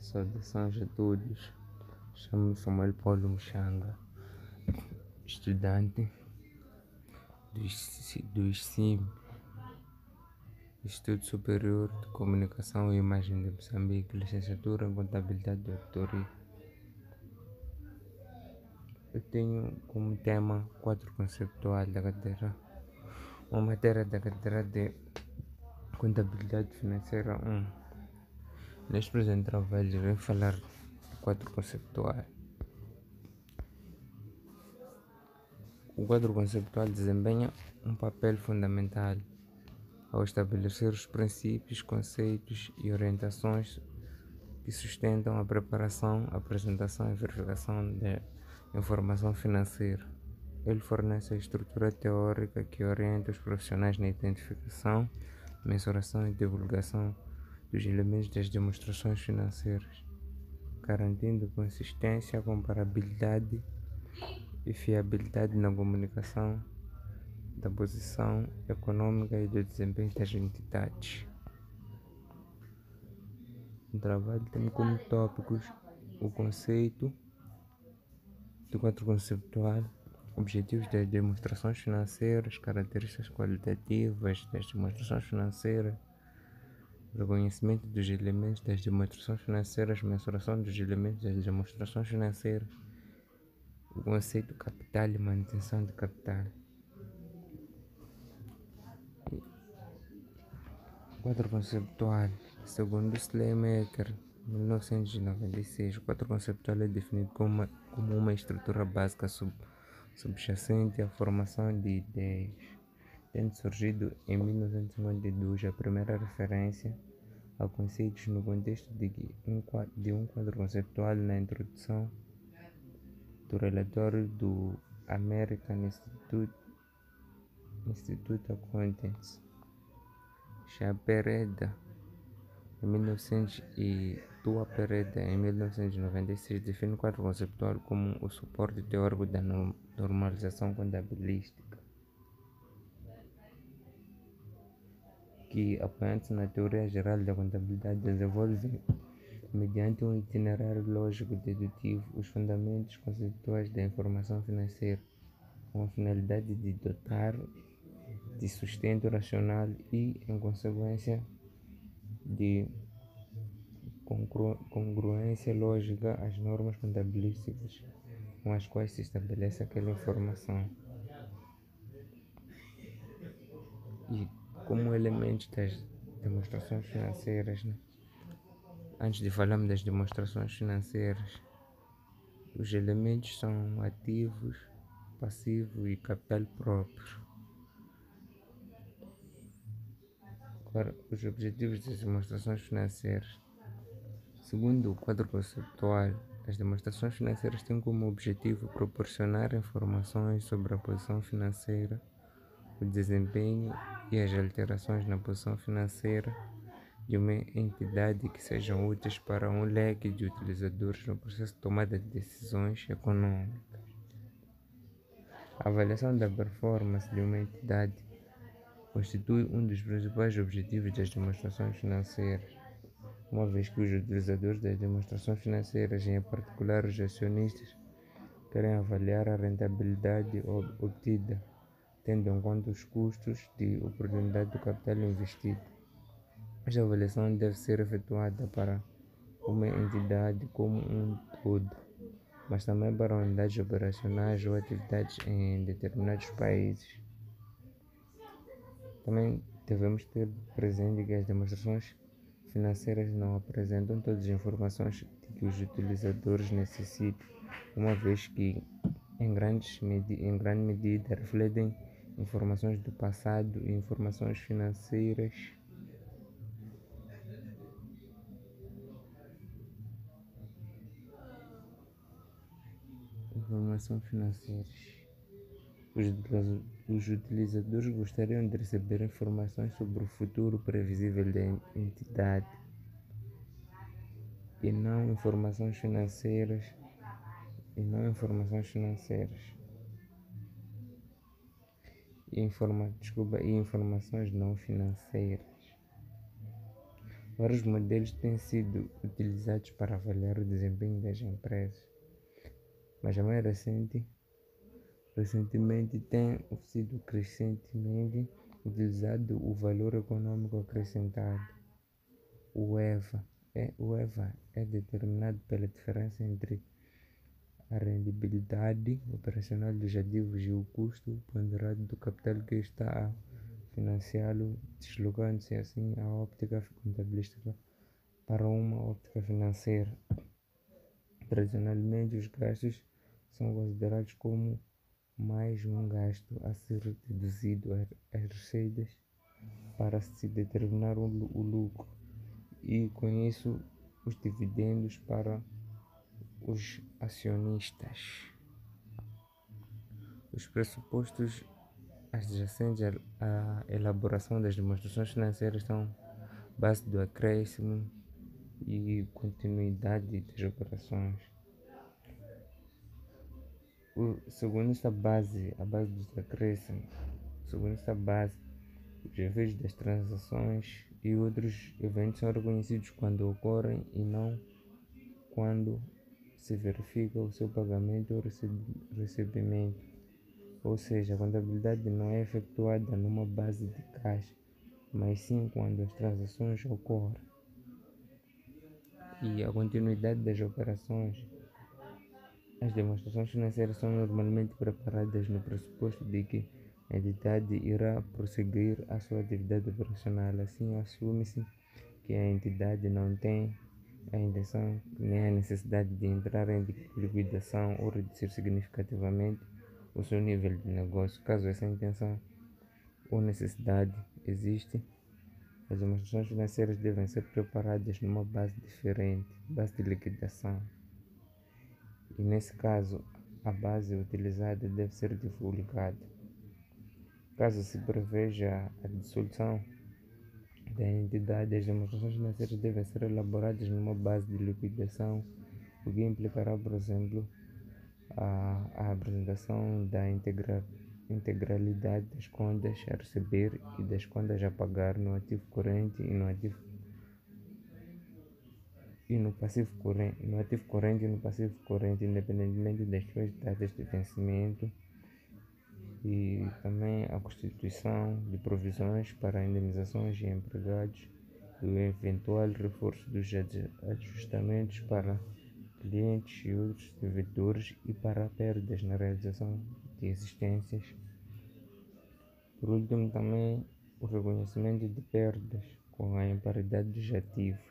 Saudações a todos. Chamo-me Samuel Paulo Mchanga, estudante do ISCIM, Instituto Superior de Comunicação e Imagem de Moçambique, licenciatura em Contabilidade e Auditoria. Eu tenho como tema quadro conceptual da cadeira, uma matéria da cadeira de Contabilidade Financeira 1. Neste presente trabalho irei falar do quadro conceptual. O quadro conceptual desempenha um papel fundamental ao estabelecer os princípios, conceitos e orientações que sustentam a preparação, apresentação e verificação da informação financeira. Ele fornece a estrutura teórica que orienta os profissionais na identificação, mensuração e divulgação dos elementos das demonstrações financeiras, garantindo consistência, comparabilidade e fiabilidade na comunicação da posição econômica e do desempenho das entidades. O trabalho tem como tópicos o conceito do quadro conceptual, objetivos das demonstrações financeiras, características qualitativas das demonstrações financeiras, reconhecimento dos elementos das demonstrações financeiras, mensuração dos elementos das demonstrações financeiras, o conceito capital e manutenção de capital. Quadro conceptual. Segundo Schleiermacher, 1996, o quadro conceptual é definido como uma estrutura básica subjacente à formação de ideias, tendo surgido em 1952 a primeira referência a conceitos no contexto de um quadro conceptual na introdução do relatório do American Institute of Accountants. Pereda, em 1900 e Tua Pereda, em 1996, define o quadro conceptual como o suporte teórico da normalização contabilística, que, apoiando-se na teoria geral da contabilidade, desenvolve, mediante um itinerário lógico-dedutivo, os fundamentos conceituais da informação financeira, com a finalidade de dotar de sustento racional e, em consequência, de congruência lógica às normas contabilísticas com as quais se estabelece aquela informação. E como elementos das demonstrações financeiras, antes de falarmos das demonstrações financeiras, os elementos são ativos, passivo e capital próprio. Agora, os objetivos das demonstrações financeiras. Segundo o quadro conceptual, as demonstrações financeiras têm como objetivo proporcionar informações sobre a posição financeira, o desempenho e as alterações na posição financeira de uma entidade que sejam úteis para um leque de utilizadores no processo de tomada de decisões econômicas. A avaliação da performance de uma entidade constitui um dos principais objetivos das demonstrações financeiras, uma vez que os utilizadores das demonstrações financeiras, em particular os acionistas, querem avaliar a rentabilidade obtida, tendo em conta os custos de oportunidade do capital investido. Esta avaliação deve ser efetuada para uma entidade como um todo, mas também para unidades operacionais ou atividades em determinados países. Também devemos ter presente que as demonstrações financeiras não apresentam todas as informações de que os utilizadores necessitam, uma vez que, em grande medida, refletem informações do passado e informações financeiras Os utilizadores gostariam de receber informações sobre o futuro previsível da entidade e não informações financeiras e informações não financeiras. Vários modelos têm sido utilizados para avaliar o desempenho das empresas, mas a mais recentemente tem sido crescentemente utilizado o valor econômico acrescentado, o EVA. O EVA é determinado pela diferença entre a rendibilidade operacional dos ativos e o custo ponderado do capital que está a financiá-lo, deslocando-se assim a óptica contabilística para uma óptica financeira. Tradicionalmente, os gastos são considerados como mais um gasto a ser deduzido às receitas para se determinar o lucro e, com isso, os dividendos para os acionistas. Os pressupostos adjacentes à elaboração das demonstrações financeiras são base do acréscimo e continuidade das operações. Segundo esta base, a base dos acréscimos, segundo esta base, os efeitos das transações e outros eventos são reconhecidos quando ocorrem e não quando se verifica o seu pagamento ou recebimento. Ou seja, a contabilidade não é efetuada numa base de caixa, mas sim quando as transações ocorrem. E a continuidade das operações. As demonstrações financeiras são normalmente preparadas no pressuposto de que a entidade irá prosseguir a sua atividade operacional. Assim, assume-se que a entidade não tem a intenção nem a necessidade de entrar em liquidação ou reduzir significativamente o seu nível de negócio. Caso essa intenção ou necessidade existe, as demonstrações financeiras devem ser preparadas numa base diferente, base de liquidação. E nesse caso, a base utilizada deve ser divulgada. Caso se preveja a dissolução da entidade, as demonstrações financeiras devem ser elaboradas numa base de liquidação, o que implicará, por exemplo, a apresentação da integralidade das contas a receber e das contas a pagar no ativo corrente e no ativo corrente e no passivo corrente, independentemente das suas datas de vencimento, e também a constituição de provisões para indenizações de empregados e o eventual reforço dos ajustamentos para clientes e outros devedores e para perdas na realização de existências. Por último, também o reconhecimento de perdas com a imparidade dos ativos.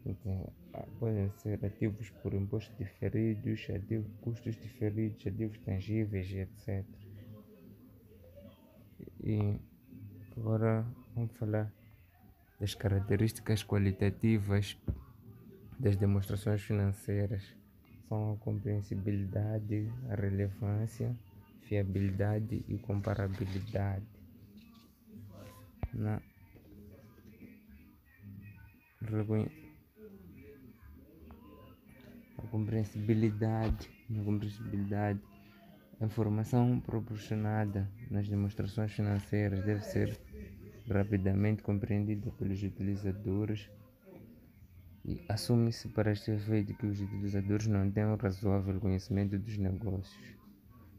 Então, podem ser ativos por impostos diferidos, custos diferidos, ativos tangíveis, etc. E agora vamos falar das características qualitativas das demonstrações financeiras. São a compreensibilidade, a relevância, fiabilidade e comparabilidade. A compreensibilidade, a informação proporcionada nas demonstrações financeiras deve ser rapidamente compreendida pelos utilizadores e assume-se para este efeito que os utilizadores não têm um razoável conhecimento dos negócios,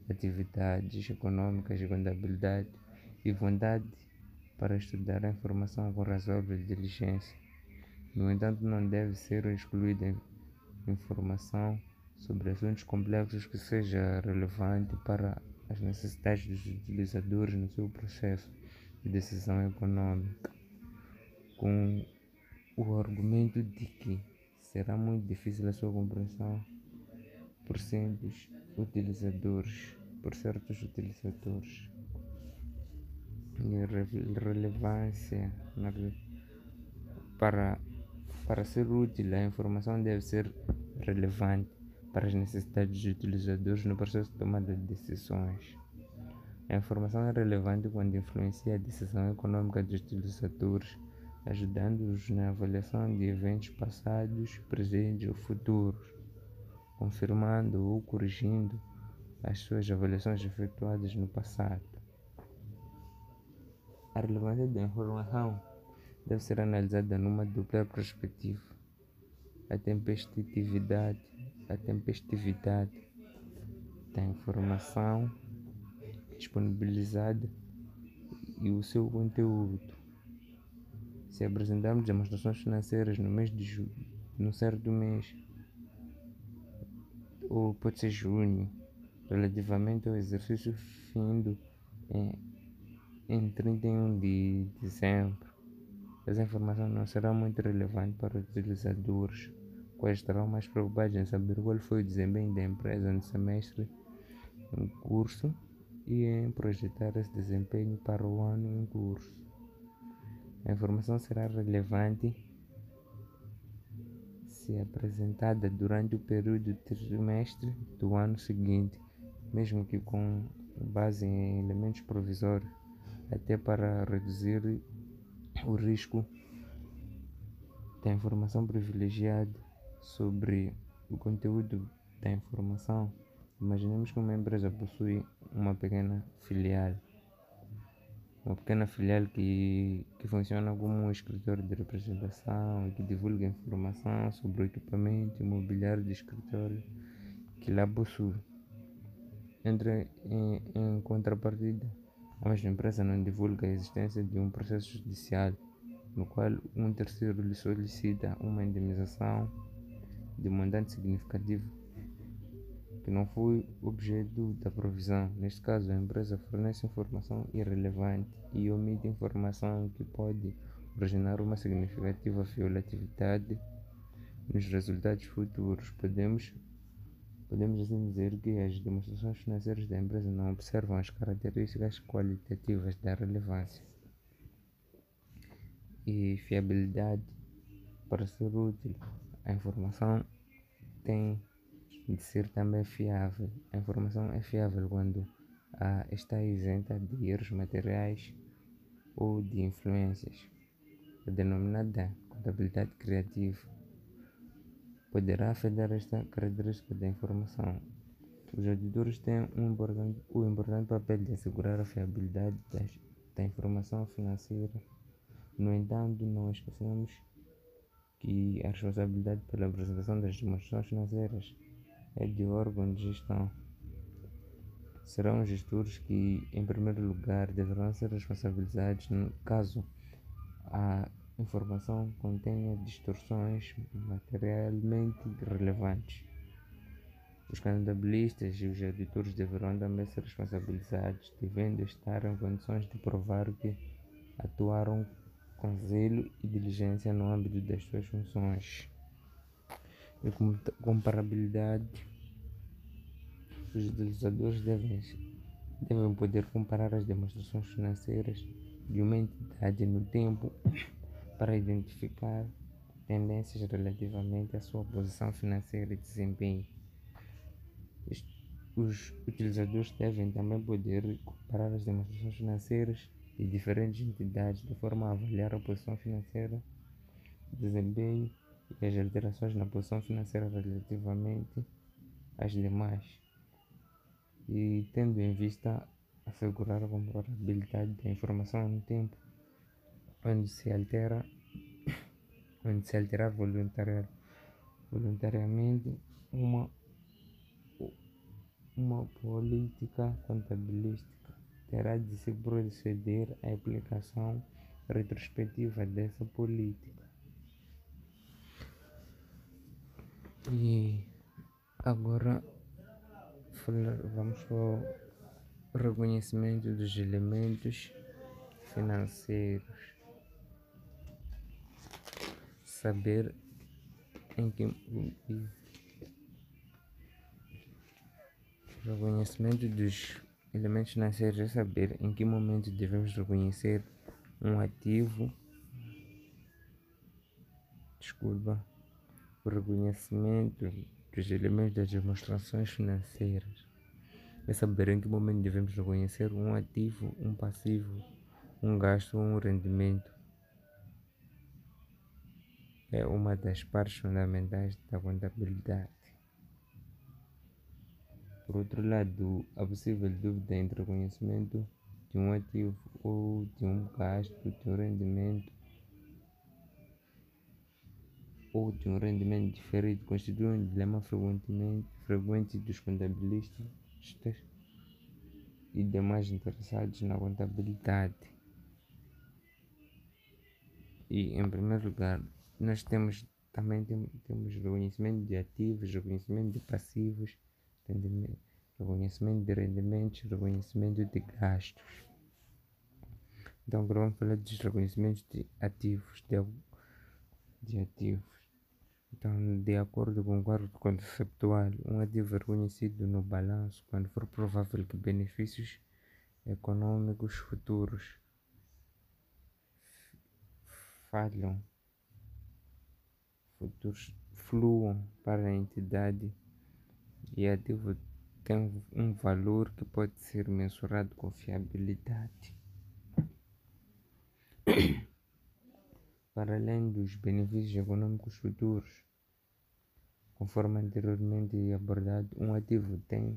atividades econômicas e contabilidade e vontade para estudar a informação com razoável diligência. No entanto, não deve ser excluída informação sobre assuntos complexos que seja relevante para as necessidades dos utilizadores no seu processo de decisão econômica, com o argumento de que será muito difícil a sua compreensão por certos utilizadores. E relevância para ser útil, a informação deve ser relevante para as necessidades dos utilizadores no processo de tomada de decisões. A informação é relevante quando influencia a decisão econômica dos utilizadores, ajudando-os na avaliação de eventos passados, presentes ou futuros, confirmando ou corrigindo as suas avaliações efetuadas no passado. A relevância da informação deve ser analisada numa dupla perspectiva: a tempestividade da informação disponibilizada e o seu conteúdo. Se apresentarmos demonstrações financeiras no mês de julho, no certo mês, ou pode ser junho, relativamente ao exercício findo em 31 de dezembro, essa informação não será muito relevante para os utilizadores, quais estarão mais preocupados em saber qual foi o desempenho da empresa no semestre em curso e em projetar esse desempenho para o ano em curso. A informação será relevante se apresentada durante o período trimestre do ano seguinte, mesmo que com base em elementos provisórios, até para reduzir o risco da informação privilegiada sobre o conteúdo da informação. Imaginemos que uma empresa possui uma pequena filial que funciona como um escritório de representação e que divulga informação sobre o equipamento imobiliário de escritório que lá possui. Em contrapartida, a mesma empresa não divulga a existência de um processo judicial no qual um terceiro lhe solicita uma indemnização de montante significativo que não foi objeto da provisão. Neste caso, a empresa fornece informação irrelevante e omite informação que pode originar uma significativa volatilidade nos resultados futuros. Podemos assim dizer que as demonstrações financeiras da empresa não observam as características qualitativas da relevância e fiabilidade. Para ser útil, a informação tem de ser também fiável. A informação é fiável quando está isenta de erros materiais ou de influências. A denominada contabilidade criativa poderá afetar esta característica da informação. Os auditores têm o importante papel de assegurar a fiabilidade da informação financeira. No entanto, não esquecemos que a responsabilidade pela apresentação das demonstrações financeiras é de órgão de gestão. Serão os gestores que, em primeiro lugar, deverão ser responsabilizados caso a informação contenha distorções materialmente relevantes. Os contabilistas e os auditores deverão também ser responsabilizados, devendo estar em condições de provar que atuaram com zelo e diligência no âmbito das suas funções. E comparabilidade. Os utilizadores devem poder comparar as demonstrações financeiras de uma entidade no tempo para identificar tendências relativamente à sua posição financeira e desempenho. Os utilizadores devem também poder comparar as demonstrações financeiras de diferentes entidades de forma a avaliar a posição financeira, desempenho e as alterações na posição financeira relativamente às demais, e tendo em vista assegurar a comparabilidade da informação no tempo, onde se alterar voluntariamente uma política contabilística, terá de se proceder à aplicação retrospectiva dessa política. E agora vamos para o reconhecimento dos elementos financeiros. Saber em que reconhecimento dos elementos financeiros é saber em que momento devemos reconhecer um ativo. O reconhecimento dos elementos das demonstrações financeiras é saber em que momento devemos reconhecer um ativo, um passivo, um gasto ou um rendimento. É uma das partes fundamentais da contabilidade. Por outro lado, a possível dúvida entre o reconhecimento de um ativo ou de um gasto, de um rendimento, ou de um rendimento diferido constitui um dilema frequente dos contabilistas e demais interessados na contabilidade. E, em primeiro lugar, nós também temos reconhecimento de ativos, reconhecimento de passivos, reconhecimento de rendimentos, reconhecimento de gastos. Então, agora vamos falar dos reconhecimentos de ativos. Então, de acordo com o quadro conceptual, um ativo é reconhecido no balanço quando for provável que benefícios econômicos futuros fluam para a entidade e ativo tem um valor que pode ser mensurado com fiabilidade. Para além dos benefícios econômicos futuros, conforme anteriormente abordado, um ativo tem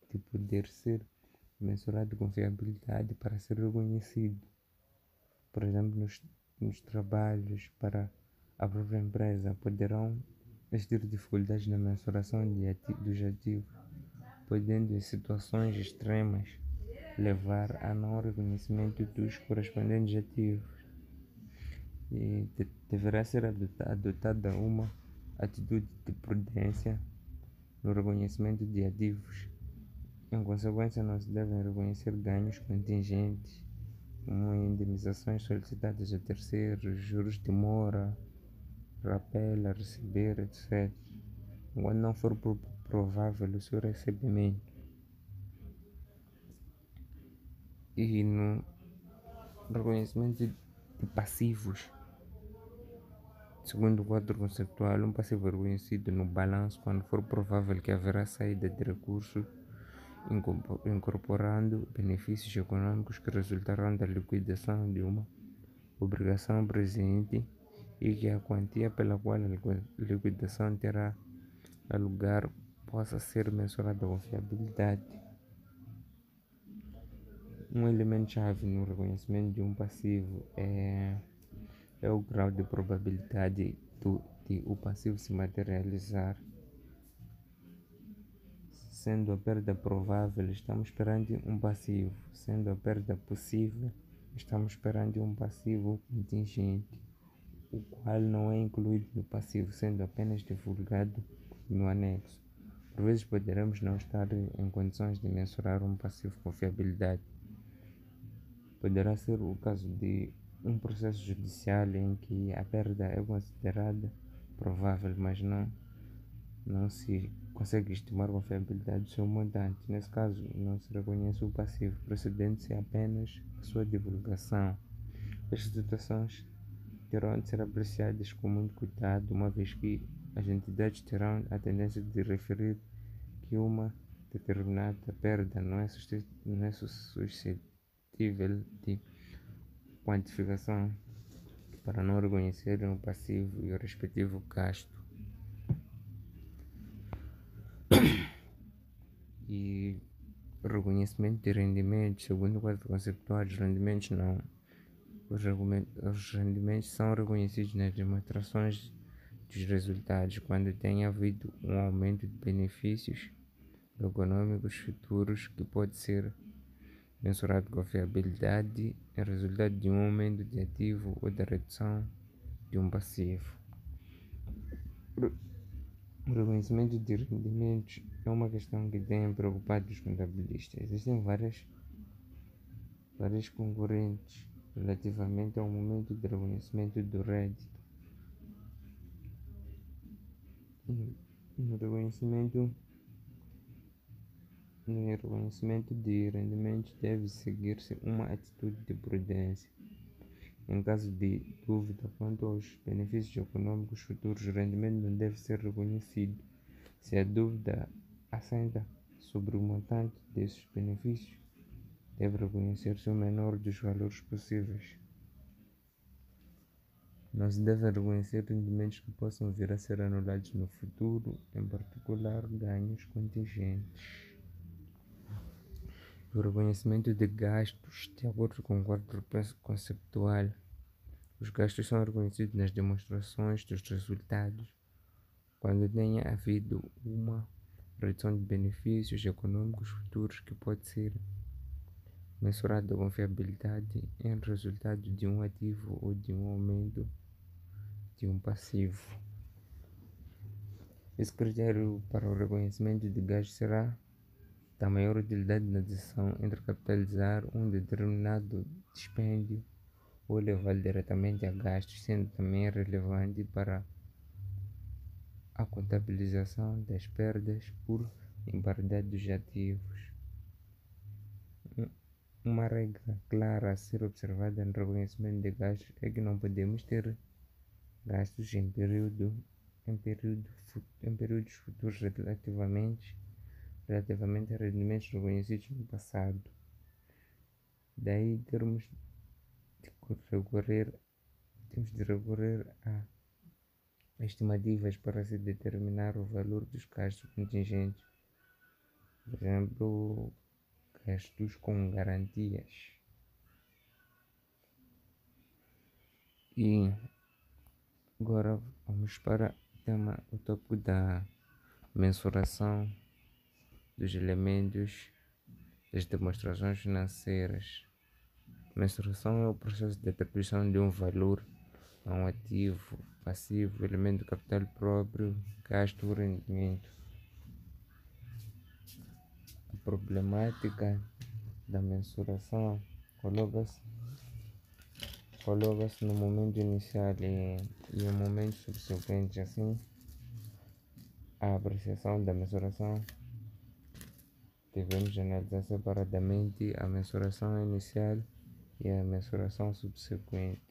de poder ser mensurado com fiabilidade para ser reconhecido. Por exemplo, nos trabalhos para a própria empresa poderão existir dificuldades na mensuração dos ativos, podendo em situações extremas levar a não reconhecimento dos correspondentes ativos. E deverá ser adotada uma atitude de prudência no reconhecimento de ativos. Em consequência, não se devem reconhecer ganhos contingentes, como indenizações solicitadas a terceiros, juros de mora, rapel a receber, etc., quando não for provável o seu recebimento. E no reconhecimento de passivos, segundo o quadro conceptual, um passivo é reconhecido no balanço quando for provável que haverá saída de recursos, incorporando benefícios econômicos que resultarão da liquidação de uma obrigação presente e que a quantia pela qual a liquidação terá lugar possa ser mensurada com fiabilidade. Um elemento-chave no reconhecimento de um passivo é o grau de probabilidade de o passivo se materializar. Sendo a perda provável, estamos perante um passivo. Sendo a perda possível, estamos perante um passivo contingente, o qual não é incluído no passivo, sendo apenas divulgado no anexo. Por vezes poderemos não estar em condições de mensurar um passivo com fiabilidade. Poderá ser o caso de um processo judicial em que a perda é considerada provável, mas não se consegue estimar com fiabilidade o seu montante. Nesse caso, não se reconhece o passivo, procedendo-se apenas a sua divulgação. Estas situações terão de ser apreciadas com muito cuidado, uma vez que as entidades terão a tendência de referir que uma determinada perda não é suscetível de quantificação para não reconhecerem o passivo e o respectivo gasto. E o reconhecimento de rendimentos, segundo o quadro conceptual, os rendimentos são reconhecidos nas demonstrações dos resultados quando tem havido um aumento de benefícios econômicos futuros que pode ser mensurado com fiabilidade em resultado de um aumento de ativo ou da redução de um passivo. O reconhecimento de rendimentos é uma questão que tem preocupado os contabilistas. Existem várias concorrentes relativamente ao momento de reconhecimento do rédito. No reconhecimento de rendimentos deve seguir-se uma atitude de prudência. Em caso de dúvida quanto aos benefícios econômicos futuros, o rendimento não deve ser reconhecido. Se a dúvida assenta sobre o montante desses benefícios, deve reconhecer-se o menor dos valores possíveis. Não se deve reconhecer rendimentos que possam vir a ser anulados no futuro, em particular ganhos contingentes. O reconhecimento de gastos, de acordo com o quadro conceptual, Os gastos são reconhecidos nas demonstrações dos resultados quando tenha havido uma redução de benefícios econômicos futuros que pode ser mensurada a confiabilidade em resultado de um ativo ou de um aumento de um passivo. Esse critério para o reconhecimento de gastos será da maior utilidade na decisão entre capitalizar um determinado dispêndio ou levá-lo diretamente a gastos, sendo também relevante para a contabilização das perdas por imparidade dos ativos. Uma regra clara a ser observada no reconhecimento de gastos é que não podemos ter gastos em períodos futuros relativamente a rendimentos reconhecidos no passado. Daí temos de recorrer a estimativas para se determinar o valor dos gastos contingentes, por exemplo, gastos com garantias. E agora vamos para o tópico da mensuração dos elementos das demonstrações financeiras. Mensuração é o processo de atribuição de um valor a um ativo, passivo, elemento de capital próprio, gasto ou rendimento. A problemática da mensuração coloca-se no momento inicial e em momentos subsequentes. Assim, a apreciação da mensuração devemos analisar separadamente a mensuração inicial e a mensuração subsequente.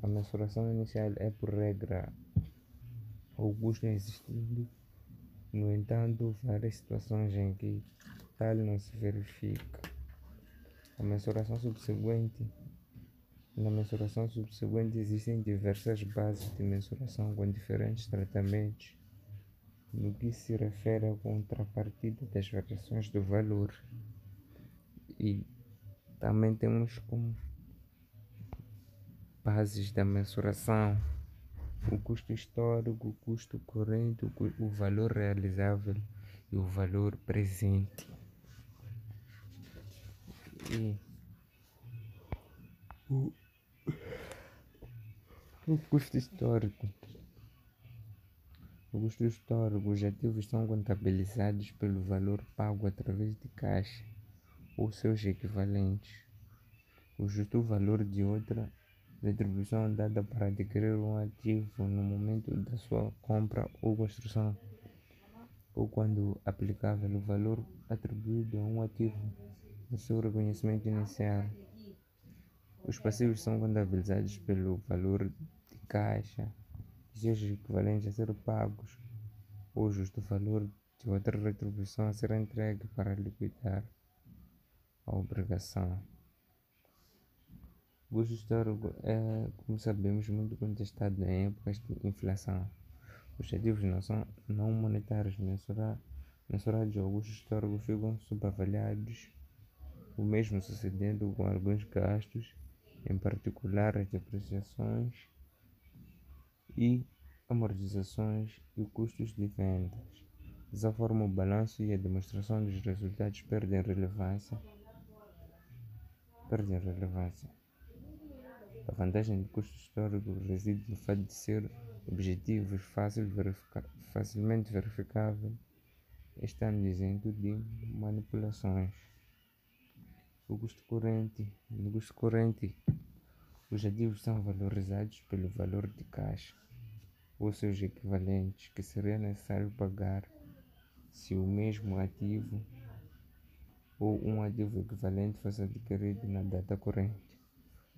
A mensuração inicial é, por regra, o custo existindo. No entanto, várias situações em que tal não se verifica. Na mensuração subsequente existem diversas bases de mensuração com diferentes tratamentos no que se refere à contrapartida das variações do valor. E também temos como bases da mensuração o custo histórico, o custo corrente, o valor realizável e o valor presente. E o custo histórico. O custo histórico, os ativos são contabilizados pelo valor pago através de caixa ou seus equivalentes, o justo valor de outra retribuição dada para adquirir um ativo no momento da sua compra ou construção, ou quando aplicável, o valor atribuído a um ativo no seu reconhecimento inicial. Os passivos são contabilizados pelo valor de caixa e seus equivalentes a ser pagos, ou justo valor de outra retribuição a ser entregue para liquidar a obrigação. O custo histórico é, como sabemos, muito contestado em épocas de inflação. Os ativos não monetários mensurados ao custo histórico ficam subavaliados, o mesmo sucedendo com alguns gastos, em particular as depreciações e amortizações e custos de vendas. Dessa forma, o balanço e a demonstração dos resultados perdem relevância. A vantagem do custo histórico reside no fato de ser objetivo e facilmente verificável, estando isento de manipulações. No custo corrente, os ativos são valorizados pelo valor de caixa ou seus equivalentes que seria necessário pagar se o mesmo ativo ou um ativo equivalente fosse adquirido na data corrente.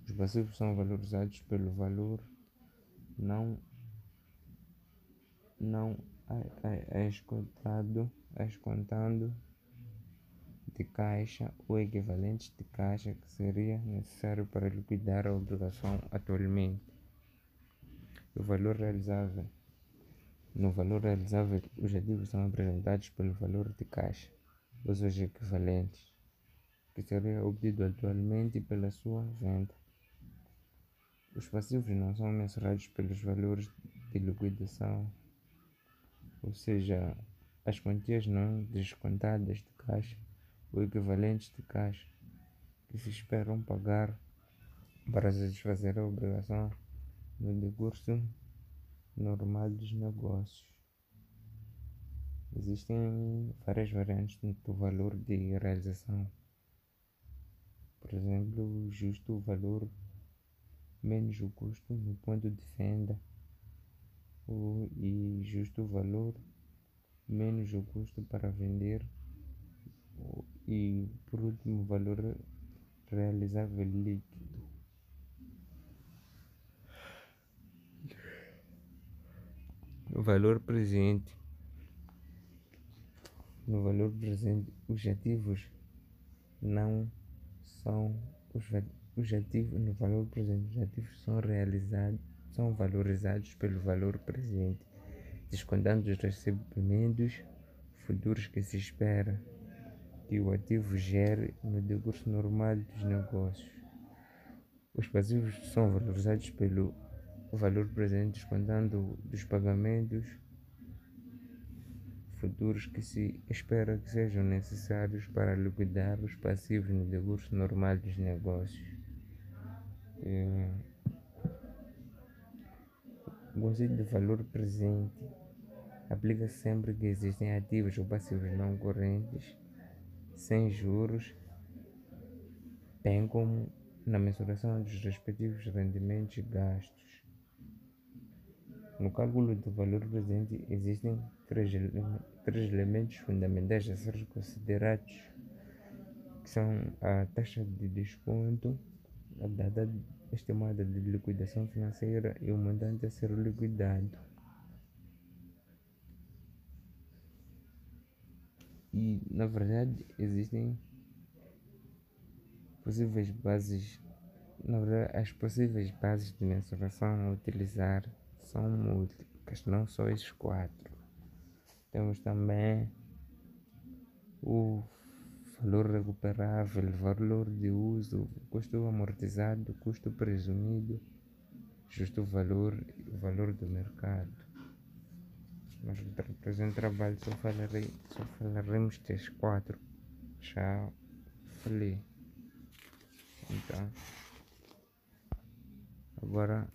Os passivos são valorizados pelo valor não descontando de caixa ou equivalentes de caixa que seria necessário para liquidar a obrigação atualmente. No valor realizável, os ativos são apresentados pelo valor de caixa ou seus equivalentes, que seria obtido atualmente pela sua venda. Os passivos não são mensurados pelos valores de liquidação, ou seja, as quantias não descontadas de caixa ou equivalentes de caixa que se esperam pagar para satisfazer a obrigação no decurso normal dos negócios. Existem várias variantes do valor de realização. Por exemplo, o justo valor menos o custo no ponto de venda, e justo valor menos o custo para vender, e por último, valor realizável líquido. No valor presente, os ativos não são os ativos no valor presente, os ativos são valorizados pelo valor presente, descontando os recebimentos futuros que se espera que o ativo gere no decurso normal dos negócios. Os passivos são valorizados pelo valor presente, descontando dos pagamentos futuros que se espera que sejam necessários para liquidar os passivos no decurso normal dos negócios. O conceito de valor presente aplica-se sempre que existem ativos ou passivos não correntes sem juros, bem como na mensuração dos respectivos rendimentos e gastos. No cálculo do valor presente existem três elementos fundamentais a ser considerados, que são a taxa de desconto, a data estimada de liquidação financeira e o montante a ser liquidado. E, na verdade, existem possíveis bases. As possíveis bases de mensuração a utilizar são múltiplas, não só esses quatro. Temos também o valor recuperável, valor de uso, custo amortizado, custo presumido, justo valor e valor do mercado. Mas para o presente trabalho só falaremos desses quatro. Já falei. Então, agora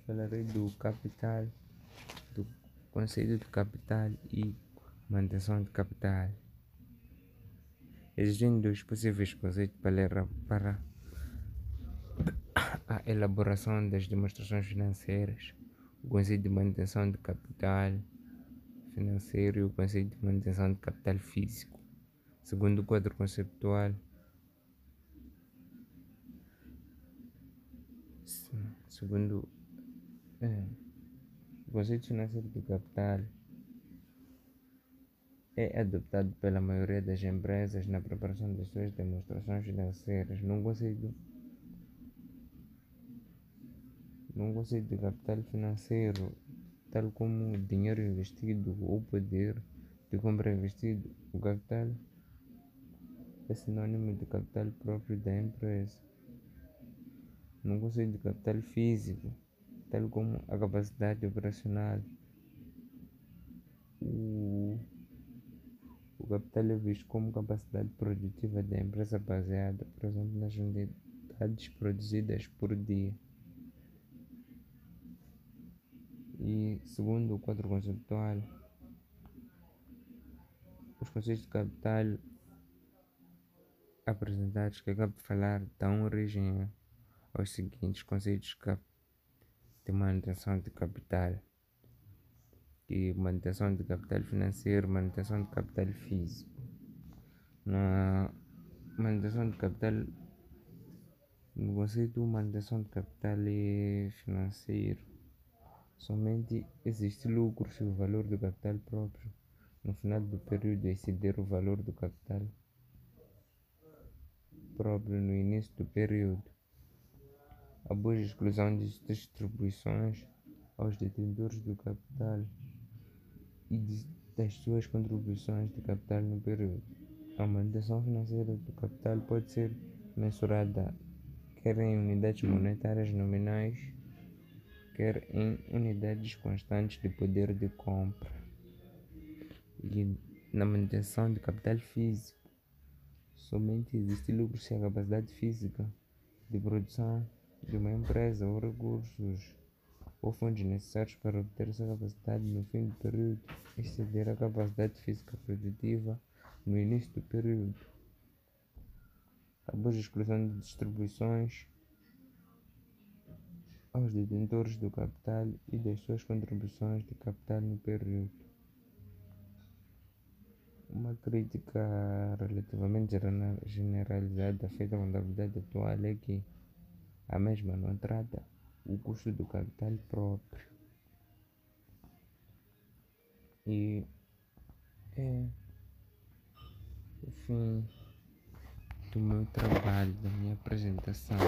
falarei do capital, do conceito de capital e manutenção de capital. Existem dois possíveis conceitos para a elaboração das demonstrações financeiras: o conceito de manutenção de capital financeiro e o conceito de manutenção de capital físico. Segundo o quadro conceptual, o conceito financeiro de capital é adotado pela maioria das empresas na preparação das suas demonstrações financeiras. Num conceito de capital financeiro, tal como dinheiro investido ou poder de compra investido, o capital é sinônimo de capital próprio da empresa. Num conceito de capital físico, tal como a capacidade operacional, o capital é visto como capacidade produtiva da empresa baseada, por exemplo, nas unidades produzidas por dia. E segundo o quadro conceptual, os conceitos de capital apresentados que acabo de falar dão origem aos seguintes conceitos de manutenção de capital: e manutenção de capital financeiro, manutenção de capital físico. Na manutenção de capital, no conceito de manutenção de capital financeiro, somente existe lucro se o valor do capital próprio no final do período exceder o valor do capital próprio no início do período, após a exclusão de distribuições aos detentores do capital e das suas contribuições de capital no período. A manutenção financeira do capital pode ser mensurada quer em unidades monetárias nominais, quer em unidades constantes de poder de compra. E na manutenção de capital físico, somente existe lucro se a capacidade física de produção de uma empresa ou recursos ou fundos necessários para obter essa capacidade no fim do período exceder a capacidade física produtiva no início do período, após a exclusão de distribuições aos detentores do capital e das suas contribuições de capital no período. Uma crítica relativamente generalizada feita à contabilidade atual é que a mesma não trata o custo do capital próprio. E é o fim do meu trabalho, da minha apresentação.